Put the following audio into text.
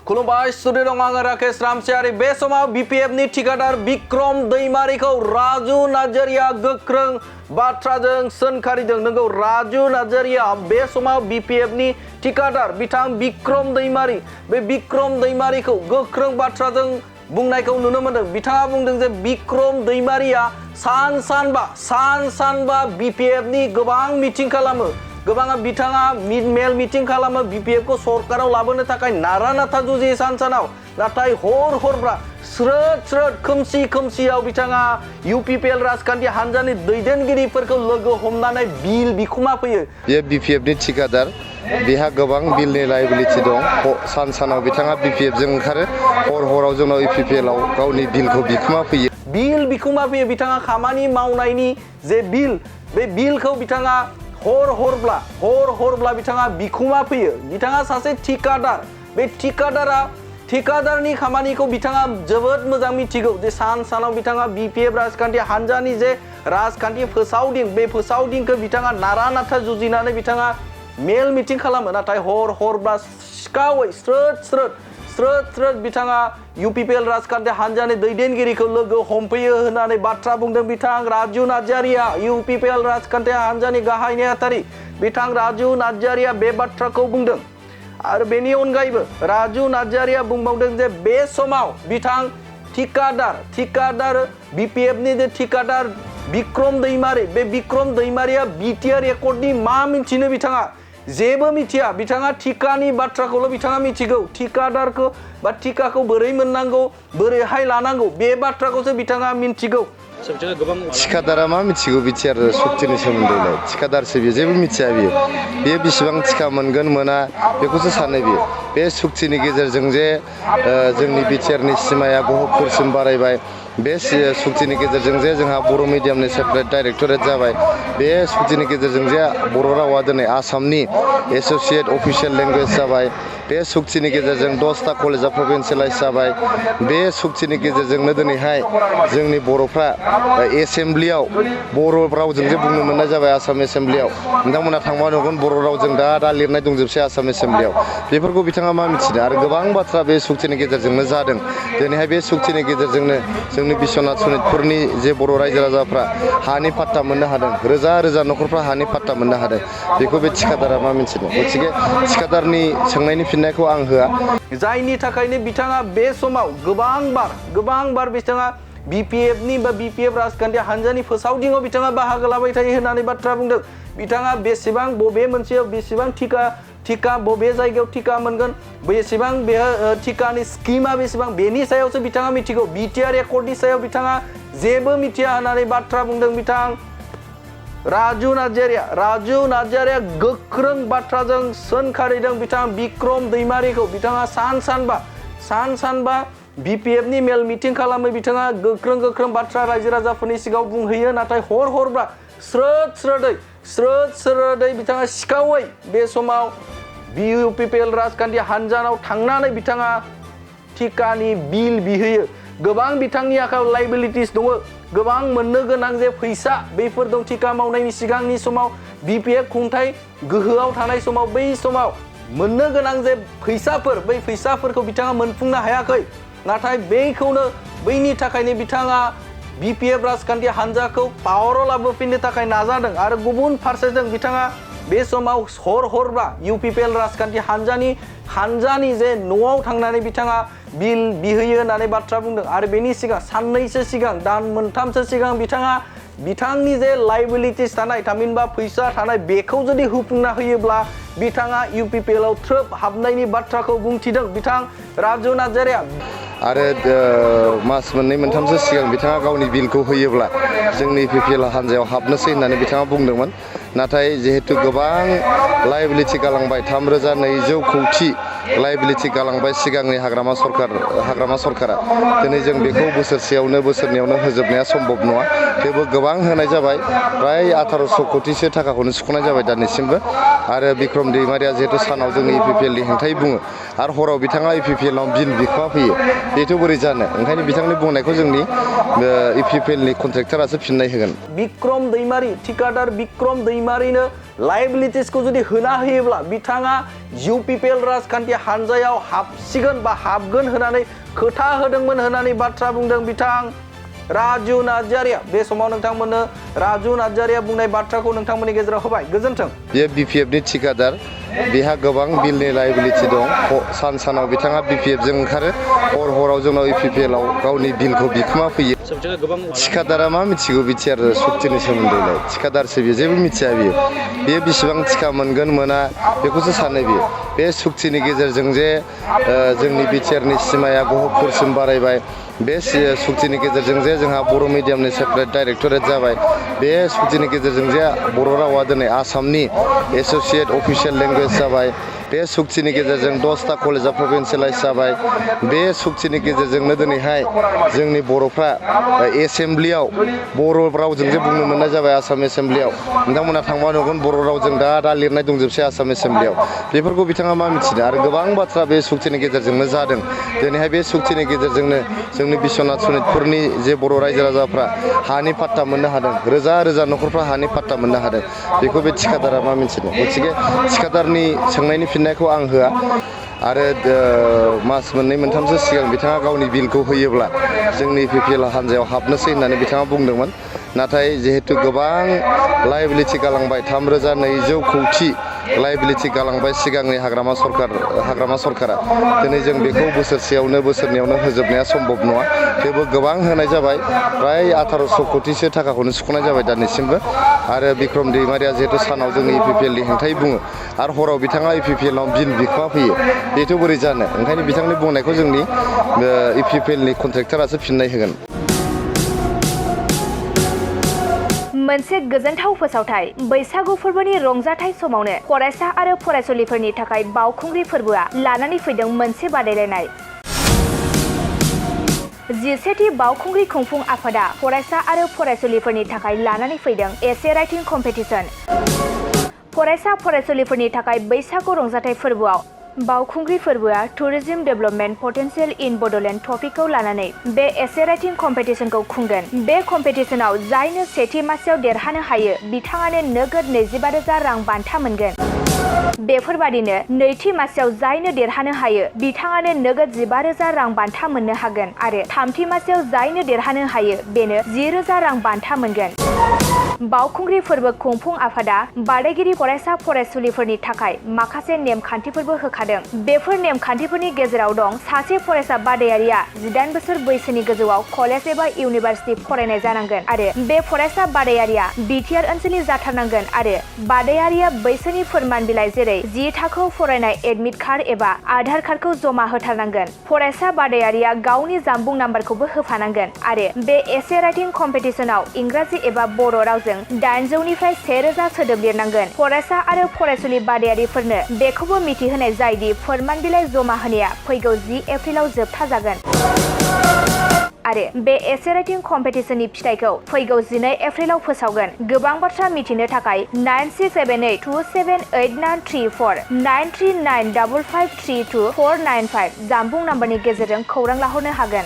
खुलुमबाय स्टुडिअ दं आङो राकेश रामसियारि बे समाव बिपिएफनि ठिकादार बिक्रम दैमारिखौ राजु नार्जारिया गोख्रों बाथ्राजों सोंखारिदों। नंगौ, राजु नार्जारिया बे समाव बिपिएफनि ठिकादार बिथां बिक्रम दैमारि बे बिक्रम दैमारिखौ गोख्रों बाथ्राजों बुंनायखौ नुनो मोनदों। बिथाङा बुंदों जे बिक्रम दैमारिया सानबा बिपिएफनि गोबां मिटिं खालामो, गोबाङा बिथाङा मेल मिटिं खालामो, बिपिएफखौ सरकाराव लाबोनो थाखाय नारा नाथा जुजियो सानाव, नाथाय हरब्रा स्रोद खोमसियाव बिथाङा इउपिपिएल राजखान्थि हान्जानि दैदेनगिरिफोरखौ लोगो हमनानै बिल बिखुमा फैयो। बे बिपिएफनि ठिकादार बिहा गोबां बिलनि लायबिलिटि दं। सानाव बिथाङा बिपिएफजों ओंखारो, हराव जोंनाव इउपिपिएलआव गावनि बिलखौ बिखुमा फैयो। बिल बिखुमा फैयो। बिथाङा खामानि मावनायनि जे बिल, बे बिलखौ बिथाङा हरब्ला बिथाङा बिखुमा फैयो। बिथाङा सासे ठिकादार, बे ठिकादारनि खामानिखौ बिथाङा जोबोद मोजां मिथिगौ जे सानाव बिथाङा बिपिएफ राजखान्थि हान्जानि जे राजखान्थि फोसावदिं, बे फोसावदिंखौ बिथाङा नारा नाथा जुजिनानै बिथाङा मेल मिटिं खालामो, नाथाय हरब्ला सिखावै स्रोद बिथाङा इउपिपिएल राजखान्थि हान्जानि दैदेनगिरिखौ लोगो हमफैयो होननानै बाथ्रा बुंदों बिथां राजु नार्जारिया। इउपिपिएल राजखान्थि हान्जानि गाहाय नेहाथारि बिथां राजु नार्जारिया बे बाथ्राखौ बुंदों। आरो बेनि अनगायैबो राजु नार्जारिया बुंबावदों जे बे समाव बिथां ठिकादार बिपिएफनि जे ठिकादार बिक्रम दैमारि, बे बिक्रम दैमारिया बिटिआर रेकर्डनि मा मिथिनो बिथाङा जेबो मिथिया। बिथाङा ठिकानि बाथ्राखौल' बिथाङा मिथिगौ। ठिकादारखौ बा ठिकाखौ बोरै मोननांगौ, बोरैहाय लानांगौ, बे बाथ्राखौसो बिथाङा मिथिगौ। ठिकादारा मा मिथिगौ बिटिआर सक्तिनि सोमोन्दैलाय? ठिकादारसो बियो, जेबो मिथिया बियो बेसेबां ठिका मोनगोन मोना बेखौसो सानो बियो। बे सक्तिनि गेजेरजों जे जोंनि बिटिआरनि सिमाया गहपुरसिम बारायबाय, बे सक्तिनि गेजेरजों जे जोंहा बर' मिडियामनि सेपारेट डाइरेक्टरेट जाबाय, बे सक्तिनि गेजेरजों जे बर' रावा दिनै आसामनि एस'सिएट अफिसियेल लेंगुवेज जाबाय, बे सक्तिनि गेजेरजों 10टा कलेजा प्रभिन्सियेलाइज जाबाय, बे सक्तिनि गेजेरजोंनो दिनैहाय जोंनि बर'फ्रा एसेमब्लियाव बर' रावजों जे बुंनो मोननाय जाबाय। आसाम एसेमब्लियाव नोंथांमोना थांबा नुगोन बर' रावजों दा लिरनाय दंजोबसै आसाम एसेमब्लियाव। बेफोरखौ बिथाङा मा मिथिनो? आरो गोबां बाथ्रा बे सक्तिनि गेजेरजोंनो जादों। दिनैहाय बे सक्तिनि गेजेरजोंनो जोंनि बिश्वनाथ सनितपुरनि जे बर' रायजो राजाफ्रा हानि पाट्टा मोननो हादों, रोजा न'खरफ्रा हानि पाट्टा मोननो हादों। बेखौ बे ठिकादारा मा मिथिनो? गथिखे ठिकादारनि सोंनायनि फिननायखौ आं होआ। जायनि थाखायनो बिथाङा बे समाव गोबां बार बिथाङा बिपिएफनि बा बिपिएफ राजखान्थि हान्जानि फोसावदिङाव बिथाङा बाहागो लाबाय थायो होननानै बाथ्रा बुंदों। बिथाङा बेसेबां बबे मोनसेयाव बेसेबां ठिका बबे जायगायाव ठिका मोनगोन, बेसेबां बे ठिकानि स्किमा बेसेबां, बेनि सायावसो बिथाङा मिथिगौ। बिटिआर रेकर्डनि सायाव बिथाङा जेबो मिथिया होननानै बाथ्रा बुंदों बिथां राजु नार्जारिया गोख्रों बाथ्राजों सोंखारिदों बिथां बिक्रम दैमारिखौ। बिथाङा सानबा बिपिएफनि मेल मिटिं खालामो, बिथाङा गोख्रों बाथ्रा रायजो राजाफोरनि सिगाङाव बुंहैयो, नाथाय हरब्ला स्रोदै बिथाङा सिखावै बे समाव इउपिपिएल राजखान्थि हान्जानाव थांनानै बिथाङा ठिकानि बिल बिहैयो। गोबां बिथांनि आखायाव लायबिलिटिस दङ, गोबां मोननो गोनां जे फैसा बेफोर दं। ठिका मावनायनि सिगांनि समाव बिपिएफ खुंथाय गोहोआव थानाय समाव बै समाव मोननो गोनां जे फैसाफोर, बै फैसाफोरखौ बिथाङा मोनफुंनो हायाखै। नाथाय बैनि थाखायनो बिथाङा बिपिएफ राजखान्थि हान्जाखौ पावाराव लाबोफिननो थाखाय नाजादों। आरो गुबुन फारसेजों बिथाङा बे समाव हरब्ला इउपिपिएल राजखान्थि हान्जानि जे न'आव थांनानै बिथाङा बिल बिहैयो होननानै बाथ्रा बुंदों। आरो बेनि सिगां साननैसो सिगां, दान मोनथामसो सिगां बिथाङा बिथांनि जे लायबिलिटिस थानाय, थामहिनबा फैसा थानाय, बेखौ जुदि होफुंना होयोब्ला बिथाङा इउपिपिएलआव थ्रोब हाबनायनि बाथ्राखौ बुंथिदों बिथां राजु नार्जारिया। आरो मास मोननै मोनथामसो सिगां बिथाङा गावनि बिलखौ होयोब्ला जोंनि इउपिपिएल हान्जायाव हाबनोसै होननानै बिथाङा बुंदोंमोन। नाथाय जिहेतु गोबां लायबिलिटि गालांबाय, 3,200 कौटि लायबिलिटि गालांबाय सिगांनि हाग्रामा सरकारा, दिनै जों बेखौ बोसोरनैयावनो होजोबनाया सम्भब नङा। थेवबो गोबां होनाय जाबाय, फ्राय 1800 कौटिसो थाखाखौनो सुख'नाय जाबाय दानिसिमबो। आरो बिक्रम दैमारिया जिहेतु सानाव जोंनि इपिपिएलनि हेंथायै बुङो आरो हराव बिथाङा इपिपिएलआव बिल बिखोमा फैयो बेथ' बोरै जानो ओंखायनो बिथांनि बुंनायखौ जोंनि इपिपिएलनि कन्ट्रेक्टरासो फिननाय होगोन बिक्रम दैमारि ठिकादार बिक्रम दैमारिनो लाइबिलिटिसखौ जुदि होना होयोब्ला बिथाङा इउपिपिएल राजखान्थि हानजायाव हाबसिगोन बा हाबगोन होनानै खोथा होदोंमोन होनानै बाथ्रा बुंदों बिथां राजु नार्जारिया बे समाव नोंथांमोननो राजु नार्जारिया बुंनाय बाथ्राखौ नोंथांमोननि गेजेराव होबाय गोजोन्थों बेयो बिपिएफनि ठिकादार बेहा गोबां बिलनि लाइबिलिटि दं सानाव बिथाङा बिपिएफजों ओंखारो हराव जोंनाव इपिपिएलआव गावनि बिलखौ बिखोमा फैयो ठिकादारा मा मिथिगौ बिटिआर सक्तिनि सोमोन्दैलाय ठिकादारसो बियो जेबो मिथिया बियो बेसेबां थिका मोनगोन मोना बेखौसो सानो बियो बे सक्तिनि गेजेरजों जे जोंनि बिटिआरनि सिमाया गहपुरसिम बारायबाय बे सक्तिनि गेजेरजों जे जोंहा बर' मिडियामनि सेपारेट डाइरेक्टरेट जाबाय बे सक्तिनि गेजेरजों जे बर' रावा दिनै आसामनि एस'सियेट अफिसियेल लेंगुवेज जाबाय बे सक्तिनि गेजेरजों 10टा कलेजा प्रभिन्सियेलाइज जाबाय बे सक्तिनि गेजेरजोंनो दिनैहाय जोंनि बर'फ्रा एसेम्ब्लियाव बर' रावजों जे बुंनो मोननाय जाबाय आसाम एसेम्ब्लियाव नोंथांमोना थांबा नुगोन बर' रावजों दा लिरनाय दंजोबसै आसाम एसेम्ब्लियाव बेफोरखौ बिथाङा मा मिथिदों आरो गोबां बाथ्रा बे सक्तिनि गेजेरजोंनो जादों दिनैहाय बे सक्तिनि गेजेरजोंनो जोंनि बिश्वनाथ सनितपुरनि जे बर' रायजो राजाफ्रा हानि पाट्टा मोननो हादों रोजा रोजा न'खरफ्रा हानि पाट्टा मोननो हादों बेखौ बे ठिकादारा मा मिथिदों गथिखे ठिकादारनि सोंनायनि फिननायखौ आं होआ आरो मास मोननै मोनथामसो सिगां बिथाङा गावनि बिलखौ होयोब्ला जोंनि इपिपिएल हान्जायाव हाबनोसै होननानै बिथाङा बुंदोंमोन नाथाय जिहेतु गोबां लाइबिलिटि गालांबाय 3,200 कौटि लाइबिलिटि गालांबाय सिगांनि हाग्रामा सरकारा दिनै जों बेखौ बोसोरनैयावनो होजोबनाया सम्भब नङा थेवबो गोबां होनाय जाबाय फ्राय 1800 कौटिसो थाखाखौनो सुख'नाय जाबाय दानिसिमबो आरो बिक्रम दैमारिया जिहेतु सानाव जोंनि इपिपिएलनि हेंथायै बुङो आरो हराव बिथाङा इपिपिएलआव बिल बिखोमा फैयो बेथ' बोरै जानो ओंखायनो बिथांनि बुंनायखौ जोंनि इपिपिएलनि कन्ट्रेक्टरासो फिननाय होगोन मोनसे गोजोनथाव फोसावथाय बैसागु फोरबोनि रंजाथाय समावनो फरायसा आरो फरायसुलिफोरनि थाखाय बावखुंग्रि फोरबोआ लानानै फैदों मोनसे बादायलायनाय 11थि बावखुंग्रि खुंफुं आफादा फरायसा आरो फरायसुलिफोरनि थाखाय लानानै फैदों एसे राइटिं कम्पिटिशन फरायसा फरायसुलिफोरनि थाखाय बैसागु रंजाथाय फोरबोआव बावखुंग्रि फोरबोआ टुरिज्म डेभेलपमेन्ट पटेन्सियेल इन बड'लेण्ड टपिकखौ लानानै बे एसे राइटिं कम्पिटिशनखौ खुंगोन बे कम्पिटिशनाव जायनो सेथि मासियाव देरहानो हायो बिथाङानो नोगोद 25,000 रां बान्था मोनगोन बेफोरबादिनो नैथि मासियाव जायनो देरहानो हायो बिथाङानो नोगोद 15,000 रां बान्था मोननो हागोन आरो थामथि मासियाव जायनो देरहानो हायो बेनो 10,000 रां बान्था मोनगोन बावखुंग्रि फोरबो खुंफुं आफादा बादायगिरि फरायसा फरायसुलिफोरनि थाखाय माखासे नेमखान्थिफोरबो होखादों बेफोर नेमखान्थिफोरनि गेजेराव दं सासे फरायसा बादायारिया 18 बोसोर बैसोनि गोजौआव कलेज एबा इउनिभार्सिटि फरायनाय जानांगोन आरो बे फरायसा बादायारिया बिटिआर ओनसोलनि जाथारनांगोन आरो बादायारिया बैसोनि फोरमान बिलाइ जेरै 10 थाखोआव फरायनाय एडमिट कार्ड एबा आधार कार्डखौ जमा होथारनांगोन फरायसा बादायारिया गावनि जानबुं नाम्बारखौबो होफानांगोन आरो बे एसे राइटिं कम्पिटिशनाव इंराजि एबा बर' रावजों 800निफ्राय 1000 सोदोब लिरनांगोन फरायसा आरो फरायसुलि बादायारिफोरनो बेखौबो मिथिहोनाय जायदि फोरमान बिलाइ जमा होनाया फैगौ 10 एप्रिलाव जोबथा जागोन आरो बे एसे राइटिं कम्पिटिशननि फिथाइखौ फैगौ 12 एप्रिलाव फोसावगोन गोबां बाथ्रा मिथिनो थाखाय 9678278934 9395532495 जानबुं नाम्बारनि गेजेरजों खौरां लाहरनो हागोन